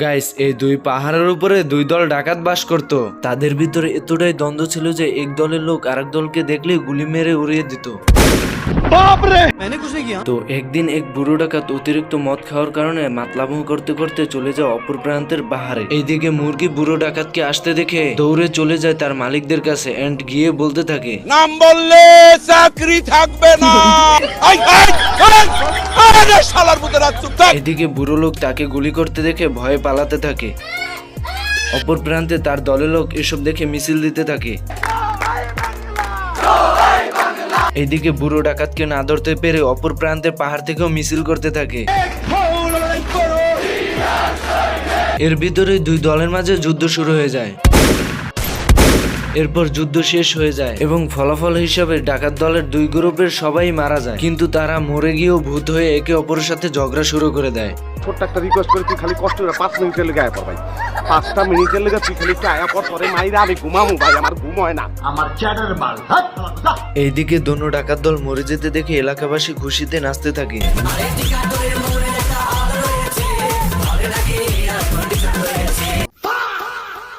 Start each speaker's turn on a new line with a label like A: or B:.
A: Guys, এই দুই পাহাড়ের উপরে দুই দল ডাকাত বাস করত। তাদের ভিতরে এতটাই দ্বন্দ্ব ছিল যে এক দলের লোক আরেক দলকে দেখলে গুলি মেরে উড়িয়ে দিত। তো একদিন এক বুড়ো ডাকাত অতিরিক্ত মদ খাওয়ার কারণে মাতলামো করতে করতে চলে যায় অপর প্রান্তের পাহাড়ে। এইদিকে মুরগি বুড়ো ডাকাতকে আসতে দেখে দৌড়ে চলে যায় তার মালিকদের কাছে এন্ড গিয়ে বলতে থাকে,
B: নাম বললে চাকরি থাকবে না। শালার মতো রাত চুপ থাক।
A: এদিকে বুড়ো লোক তাকে গুলি করতে দেখে ভয়ে পালাতে থাকে। অপর প্রান্তে তার দলের লোক এসব দেখে মিছিল দিতে থাকে। এইদিকে বুড়ো ডাকাতকে না ধরতে পেরে অপর প্রান্তের পাহাড় থেকেও মিছিল করতে থাকে। এর ভিতরে দুই দলের মাঝে যুদ্ধ শুরু হয়ে যায়। এরপর যুদ্ধ শেষ হয়ে যায় এবং ফলাফল হিসাবে ডাকাত দলের দুই গ্রুপের সবাই মারা যায়, কিন্তু তারা মরে গিয়েও ভূত হয়ে একে অপরের সাথে ঝগড়া শুরু করে দেয়।
C: ছোট্ট একটা রিকোয়েস্ট করে তুই খালি কষ্ট করে 5 মিনিটের লেগে আয়া পর ভাই। 5টা মিনিটের লেগে তুই খালি একটু আয়া পর, পরে মাইরা আমি ঘুমামু ভাই, আমার ঘুম হয় না।
A: এইদিকে দোনো ডাকাত দল মরে যেতে দেখে এলাকাবাসী খুশিতে নাচতে থাকে।